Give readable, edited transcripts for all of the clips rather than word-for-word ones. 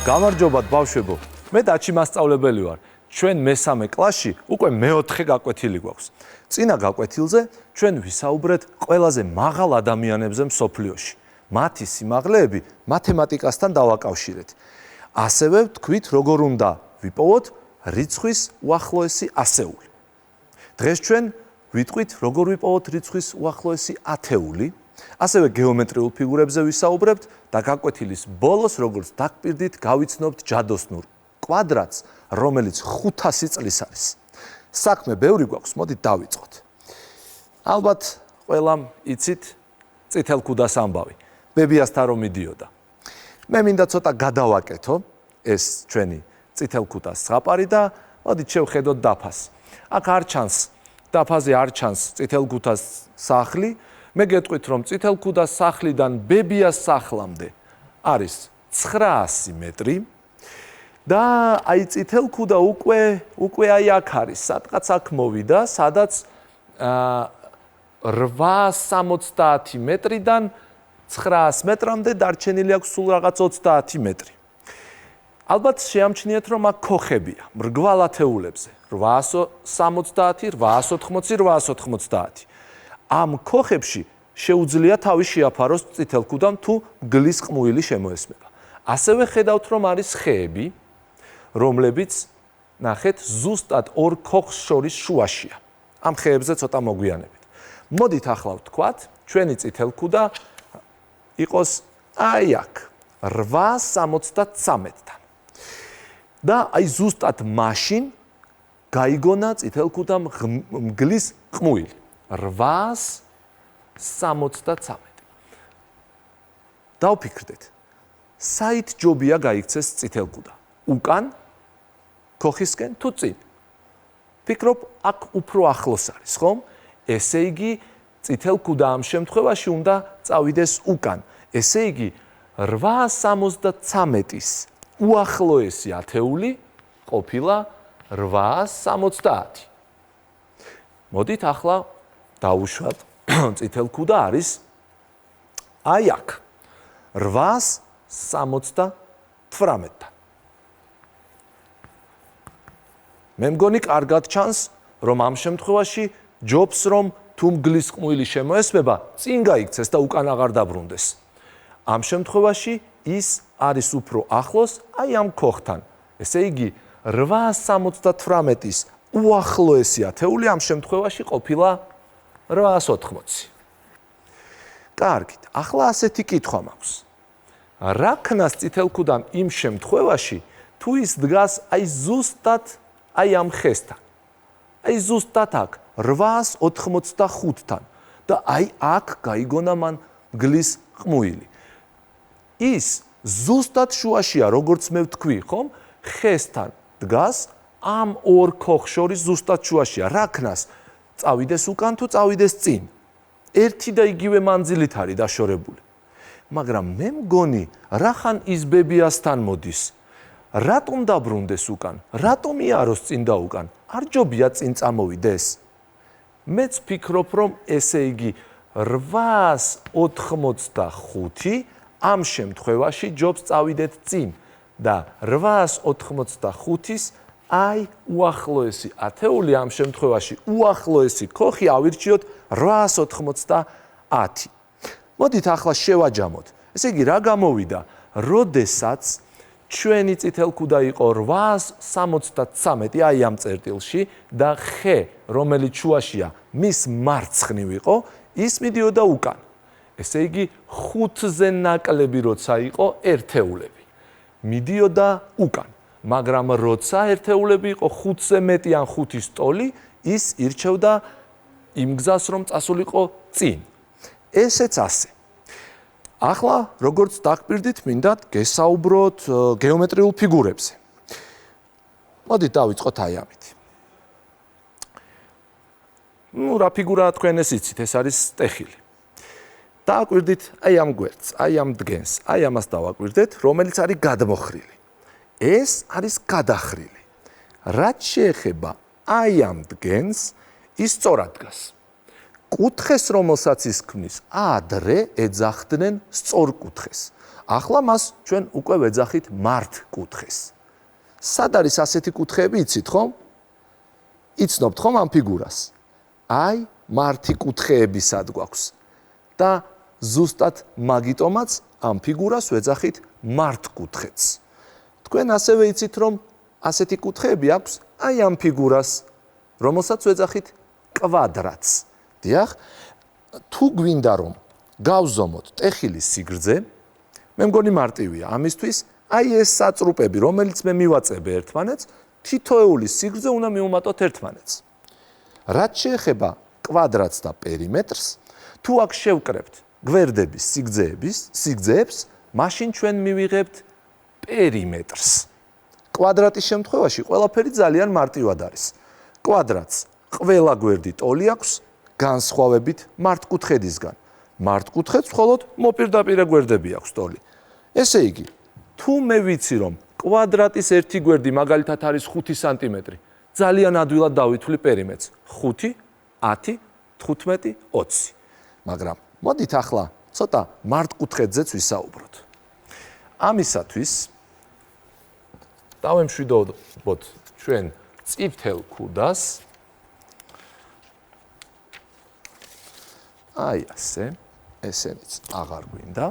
გამარჯობათ ბავშვებო, მე დაჩი მასწავლებელი ვარ. ჩვენ მესამე კლასში უკვე მეოთხე გაკვეთილი გვაქვს. წინა გაკვეთილზე ჩვენ ვისაუბრეთ ყველაზე მაღალ ადამიანებზე მსოფლიოში. მათი სიმაღლეები მათემატიკასთან დავაკავშირეთ. ასევე ვთქვით, როგორ უნდა ვიპოვოთ რიცხვის უახლოესი ასეული. დღეს ჩვენ ვიტყვით, როგორ ვიპოვოთ რიცხვის უახლოესი ათეული. ასევე გეომეტრიულ ფიგურებზე ვისაუბრებთ და გაკვეთილის ბოლოს, როგორც დაგპირდით, გავიცნობთ ჯადოსნურ კვადრატს, რომელიც 500 წლის არის. საქმე ბევრი გვაქვს, მოდით დავიწყოთ. ალბათ ყველამ იცით წითელ ქუდას ამბავი. ბებიასთან რომ მიდიოდა. მე მინდა ცოტა გადავაკეთო ეს ჩვენი წითელ ქუდას ზღაპარი და მოდით შევხედოთ დაფას. აქ არ ჩანს, დაფაზე არ ჩანს წითელ ქუდას სახლი. მე გეტყვით, რომ წითელ ქუდას სახლიდან ბებიას სახლამდე არის 900 მეტრი და აი წითელ ქუდა უკვე აი აქ არის, სადღაც აქ მოვიდა, სადაც 870 მეტრიდან 900 მეტრამდე დარჩენილი აქვს სულ რაღაც 30 მეტრი. ალბათ შეამჩნიეთ, რომ აქ ქოხებია, მრგვალ ათეულებზე, 870, 880, 890. ამ ქოხებში შეუძლია თავი შეაფაროს წითელ ქუდამ თუ მგლის ყმუილი შემოესმება. ასევე ხედავთ, რომ არის ხეები, რომლებიც ნახეთ ზუსტად ორ ქოხს შორის შუაშია. ამ ხეებზე ცოტა მოგვიანებით. მოდით ახლა ვთქვათ, ჩვენი წითელ ქუდა იყოს აი აქ 873-დან. და აი ზუსტად მაშინ გაიგონა წითელ ქუდამ მგლის ყმუილი. 873. დავფიქრდეთ, საით ჯობია გაიქცეს წითელ ქუდა? უკან, ქოხისკენ თუ წინ? ფიქრობ, აქ უფრო ახლოს არის, ხომ? ესე იგი, წითელ ქუდა ამ შემთხვევაში უნდა წავიდეს უკან. ესე იგი, 873-ის უახლოესი ათეული ყოფილა 870. მოდით ახლა დავუშვათ, წითელ ქუდა არის აი აქ 878-დან. მე მგონი კარგად ჩანს, რომ ამ შემთხვევაში ჯობს, რომ თუ მგლის ყმუილი შემოესმება, წინ გაიქცეს და უკან აღარ დაბრუნდეს. ამ შემთხვევაში ის არის უფრო ახლოს აი ამ ქოხთან. ესე იგი, 878-ის უახლოესი ათეული ამ შემთხვევაში ყოფილა 880. კარგით, ახლა ასეთი კითხვა მაქვს. რა ქნას წითელ ქუდამ იმ შემთხვევაში, თუ ის დგას აი ზუსტად აი ამ ხესთან? აი ზუსტად აქ 885-თან და აი აქ გაიგონა მან მგლის ყმუილი. ის ზუსტად შუაშია, როგორც მე ვთქვი, ხომ? ხესთან დგას ამ ორ ქოხს შორის ზუსტად შუაშია. რა ქნას? წავიდეს უკან თუ წავიდეს წინ? ერთი და იგივე მანძილით არის დაშორებული. მაგრამ მე მგონი, რახან ის ბებიასთან მოდის? რატომ დაბრუნდეს უკან? რატომ იაროს წინ და უკან? არ ჯობია წინ წამოვიდეს? მეც ფიქრობ, რომ ესე იგი 885 ამ შემთხვევაში ჯობს წავიდეთ წინ და 885-ის აი უახლოესი ათეული ამ შემთხვევაში უახლოესი ქოხი ავირჩიოთ 890. მოდით ახლა შევაჯამოთ. ესე იგი, რა გამოვიდა? როდესაც ჩვენი წითელ ქუდა იყო 873 აი ამ წერტილში და ხე, რომელიც შუაშია, მის მარცხნივ იყო, ის მიდიოდა უკან. ესე იგი, 5-ზე ნაკლები როცა იყო ერთეულები. მიდიოდა უკან. მაგრამ როცა ერთეულები იყო 5-ზე მეტი ან 5-ის ტოლი, ის ირჩევდა იმ გზას, რომ წასულიყო წინ. ესეც ასე. ახლა, როგორც დაგპირდით, მინდათ გესაუბროთ გეომეტრიულ ფიგურებზე. მოდით დავიწყოთ აი ამით. რა ფიგურაა თქვენ ეს იცით, ეს არის სტეხილი. დააკვირდით აი ამ გვერდს, აი ამ დგენს, აი ამას დავაკვირდეთ, რომელიც არის გადმოხრილი. ეს არის გადახრილი. რაც შეეხება აი ამ დგენს, ის სწორად დგას. კუთხეს, რომელსაც ის ქმნის, ადრე ეძახდნენ სწორკუთხეს. ახლა მას ჩვენ უკვე ვეძახით მართკუთხეს. სად არის ასეთი კუთხეები, იცით ხომ? იცნობთ ხომ ამ ფიგურას? აი, მართი კუთხეები სად გვაქვს? და ზუსტად მაგიტომაც ამ ფიგურას ვეძახით მართკუთხედს. თქვენ ასევე იცით, რომ ასეთი კუთხეები აქვს აი ამ ფიგურას, რომელსაც ვეძახით კვადრატს. დიახ, თუ გვინდა რომ გავზომოთ ტეხილის სიგრძე, მე მგონი მარტივია. ამისთვის აი ეს საწრუპები, რომელიც მე მივაწებე ერთმანეთს, თითოეული სიგრძე უნდა მივუმატოთ ერთმანეთს. რაც შეეხება კვადრატს და პერიმეტრს, თუ აქ შევკრებთ გვერდების სიგრძეებს, მაშინ ჩვენ მივიღებთ პერიმეტრს. კვადრატის შემთხვევაში ყველაფერი ძალიან მარტივად არის. კვადრატს ყველა გვერდი ტოლი აქვს, განსხვავებით მართკუთხედისგან. მართკუთხედს მხოლოდ მოპირდაპირე გვერდები აქვს ტოლი. ესე იგი, თუ მე ვიცი, რომ კვადრატის ერთი გვერდი მაგალითად არის 5 სანტიმეტრი, ძალიან ადვილად დავითვლი პერიმეტრს. 5, 10, 15, 20. მაგრამ მოდით ახლა ცოტა მართკუთხედზეც ვისაუბროთ. ამისათვის დავემშვიდობოთ ჩვენ წითელ ქუდას. აი ასე, ესენიც აღარ გვინდა.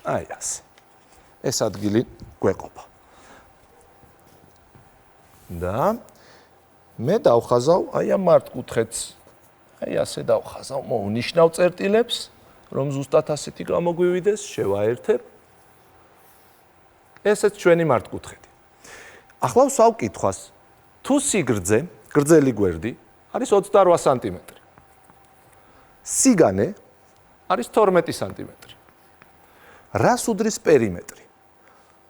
აი ასე. ეს ადგილი გვეყოფა. და მე დავხაზავ აი ამ მართკუთხედს. აი ასე დავხაზავ მოუნიშნავ წერტილებს, რომ ზუსტად ასეთი გამოგვივიდეს, შევაერთებ. ესეც ჩვენი მართკუთხედი. ახლა ვსვავ კითხვას. თუ სიგრძე, გრძელი გვერდი არის 28 სანტიმეტრი. სიგანე არის 12 სანტიმეტრი. რას უდრის პერიმეტრი?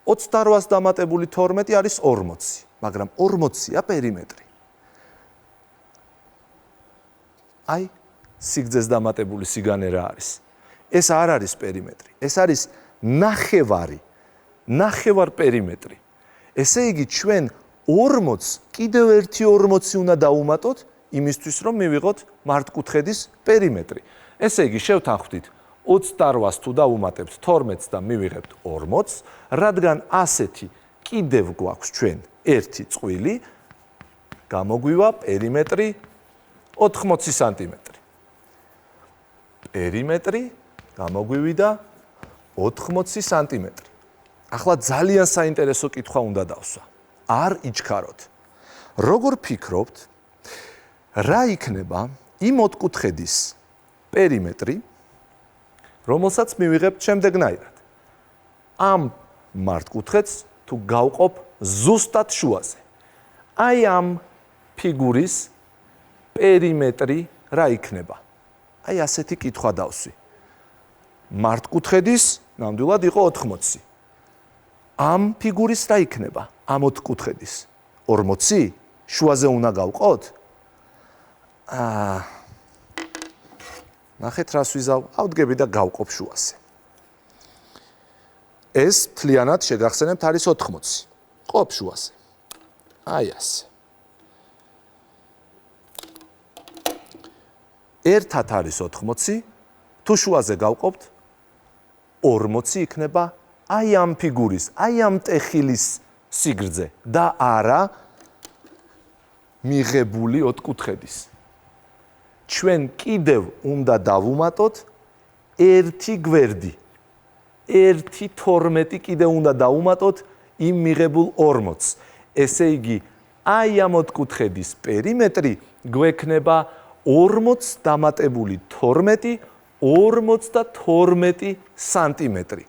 28-ს დამატებული 12 არის 40, მაგრამ 40-ია პერიმეტრი. აი, სიგრძეს დამატებული სიგანე რა არის? ეს არ არის პერიმეტრი, ეს არის ნახევარ პერიმეტრი. ესე იგი, ჩვენ 40-ს კიდევ ერთი 40 უნდა დავუმატოთ, იმისთვის რომ მივიღოთ მართკუთხედის პერიმეტრი. ესე იგი, შევთანხმდით 28-ს თუ დავუმატებთ 12-ს და მივიღებთ 40-ს, რადგან ასეთი კიდევ გვაქვს ჩვენ ერთი წყვილი, გამოგვივა პერიმეტრი 80 სანტიმეტრი. პერიმეტრი გამოგვივიდა 80 სანტიმეტრი. ახლა ძალიან საინტერესო კითხვა უნდა დავსვა. არ იჩქაროთ. როგორ ფიქრობთ, რა იქნება იმ ოთხკუთხედის პერიმეტრი, რომელსაც მივიღებთ შემდეგნაირად? ამ მართკუთხედს თუ გავყოფ ზუსტად შუაზე. აი ამ ფიგურის პერიმეტრი რა იქნება? აი ასეთი კითხვა დავსვი. მართკუთხედის ნამდვილად იყო 80. ამ ფიგურის რა იქნება? ამ ოთხკუთხედის 40? შუაზე უნდა გავყოთ? ნახეთ რას ვიზავ, ავდგები და გავყოფ შუაზე. ეს მთლიანად შეგახსენებთ არის 80. ყოფ შუაზე. აი ასე. ერთად არის 80, თუ შუაზე გავყოფთ 40 იქნება აი ამ ფიგურის, აი ამ ტეხილის სიგრძე და არა მიღებული ოთხკუთხედის. ჩვენ კიდევ უნდა დავუმატოთ ერთი გვერდი. 1/12 კიდევ უნდა დავუმატოთ იმ მიღებულ 40-ს. ესე იგი, აი ამ ოთხკუთხედის პერიმეტრი გვექნება 40 დამატებული 12, 52 სანტიმეტრი.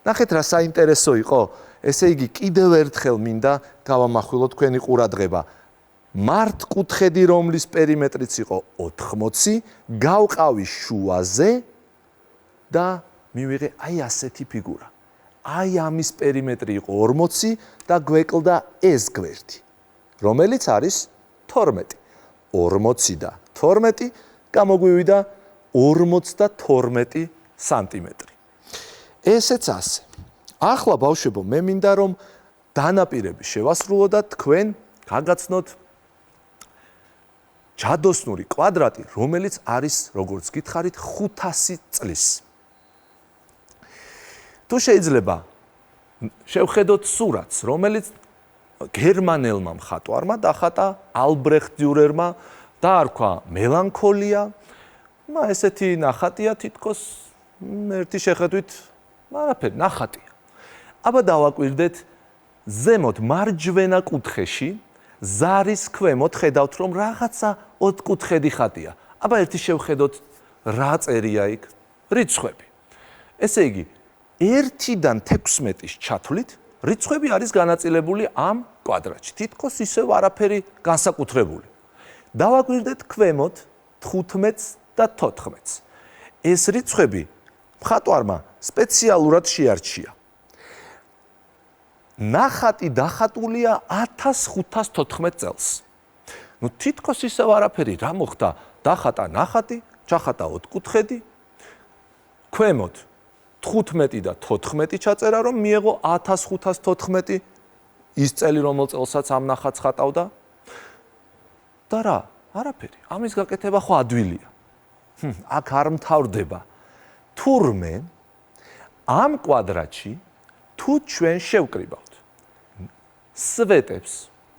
ნახეთ რა საინტერესო იყო. ესე იგი, კიდევ ერთხელ მინდა გავამახვილოთ თქვენი ყურადღება. მართკუთხედი, რომლის პერიმეტრიც იყო 80, გავყავი შუაზე და მივიღე აი ასეთი ფიგურა. აი ამის პერიმეტრი იყო 40 და გვეკლდა ეს გვერდი, რომელიც არის 12. 40 და 12 გამოგვივიდა 52 სანტიმეტრი. ესეც ასე. ახლა ბავშვებო, მე მინდა რომ დანაპირები შევასრულოთ და თქვენ გაგაცნოთ ჯადოსნური კვადრატი, რომელიც არის, როგორც გითხარით, 500 წლის. თუ შეიძლება შევხედოთ სურათს, რომელიც გერმანელმა მხატვარმა დახატა ალბრეხტ დიურერმა დაარქვა მელანქოლია. ესეთი ნახატია თითქოს ერთი შეხედვით, არაფერი, ნახატია. აბა დავაკვირდეთ ზემოთ მარჯვენა კუთხეში ზარის ქვემოთ ხედავთ რომ რაღაცა ოთხკუთხედი ხატია. აბა ერთი შევხედოთ რა წერია იქ? რიცხვები. ესე იგი 1-დან 16-ის ჩათვლით რიცხვები არის განაწილებული ამ კვადრატში. თითქოს ისევ არაფერი განსაკუთრებული. დავაკვირდეთ ქვემოთ 15-ს და 14-ს. ეს რიცხვები მხატვარმა სპეციალურად შეარჩია. ნახატი დახატულია 1514 წელს. თითქოს ისევ არაფერი, რა მოხდა? დახატა ნახატი, ჩახატა ოთხკუთხედი, ქვემოთ 15 და 14 ჩაწერა, რომ მიეღო 1514 ის წელი, რომელ წელსაც ამ ნახატს ხატავდა. და რა? არაფერი. ამის გაკეთება ხო ადვილია. აქ არ მთავრდება. თურმე ამ კვადრატში თუ ჩვენ შევკრიბავთ სვეტებს,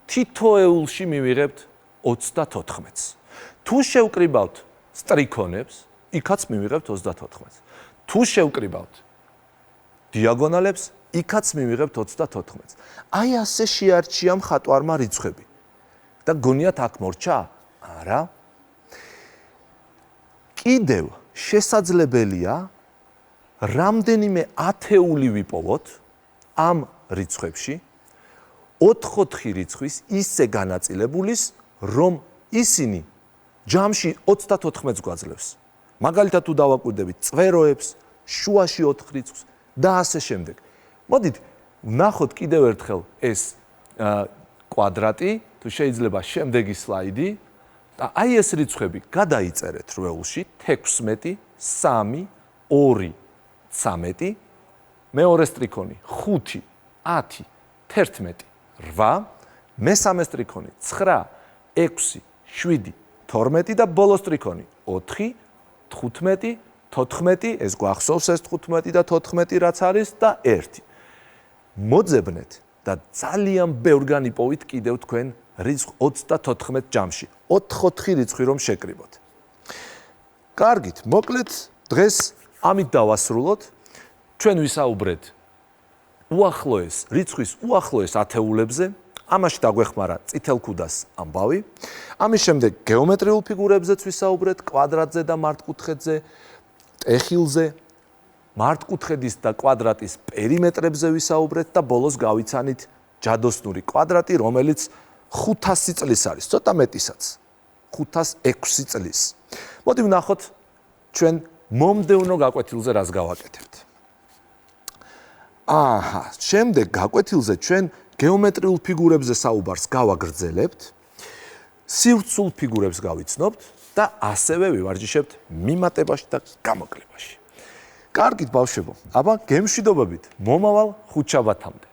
თითოეულში მივიღებთ 34-ს. თუ შევკრიბავთ სტრიქონებს, იქაც მივიღებთ 34-ს. თუ შევკრიბავთ დიაგონალებს, იქაც მივიღებთ 34-ს. აი ასე შეარჩია მხატვარმა რიცხვები. და გონიათ აქ მორჩა? არა. კიდევ შესაძლებელია რამდენიმე ათეული ვიპოვოთ ამ რიცხვებში 4-4 რიცხვის ისე განაწილებულის, რომ ისინი ჯამში 34-ს გვაძლევს. მაგალითად თუ დავაკვირდებით წვეროებს, შუაში 4 რიცხვს და ასე შემდეგ. მოდით ვნახოთ კიდევ ერთხელ ეს კვადრატი, თუ შეიძლება შემდეგი სლაიდი და აი ეს რიცხვები გადაიწერეთ რვეულში 16, 3, 2, 13, მეორე სტრიქონი 5, 10, 11, 8, მესამე სტრიქონი 9, 6, 7, 12 და ბოლო სტრიქონი 4, 15, 14, ეს გვახსოვს ეს 15 და 14 რაც არის და 1. მოძებნეთ და ძალიან ბევრგან იპოვით კიდევ თქვენ რიცხვ 34 ჯამში. 4-4 რიცხვი რომ შეკრიბოთ. კარგით, მოკლედ დღეს ამით დავასრულოთ. ჩვენ ვისაუბრეთ უახლოეს რიცხვის უახლოეს ათეულებზე. ამაში დაგვეხმარა წითელქუდას ამბავი. ამის შემდეგ გეომეტრიულ ფიგურებზეც ვისაუბრეთ, კვადრატზე და მართკუთხედზე, ტეხილზე, მართკუთხედის და კვადრატის პერიმეტრებზე ვისაუბრეთ და ბოლოს გავიცანით ჯადოსნური კვადრატი, რომელიც 500 წლის არის, ცოტა მეტისაც. 506 წლის. მოდი ვნახოთ ჩვენ მომდევნო გაკვეთილზე რას გავაკეთებთ. შემდეგ გაკვეთილზე ჩვენ გეომეტრიულ ფიგურებზე საუბარს გავაგრძელებთ, სივრცულ ფიგურებს გავიცნობთ და ასევე ვივარჯიშებთ მიმატებაში და გამოკლებაში. კარგით ბავშვებო, აბა გემშვიდობებით მომავალ ხუთშაბათამდე.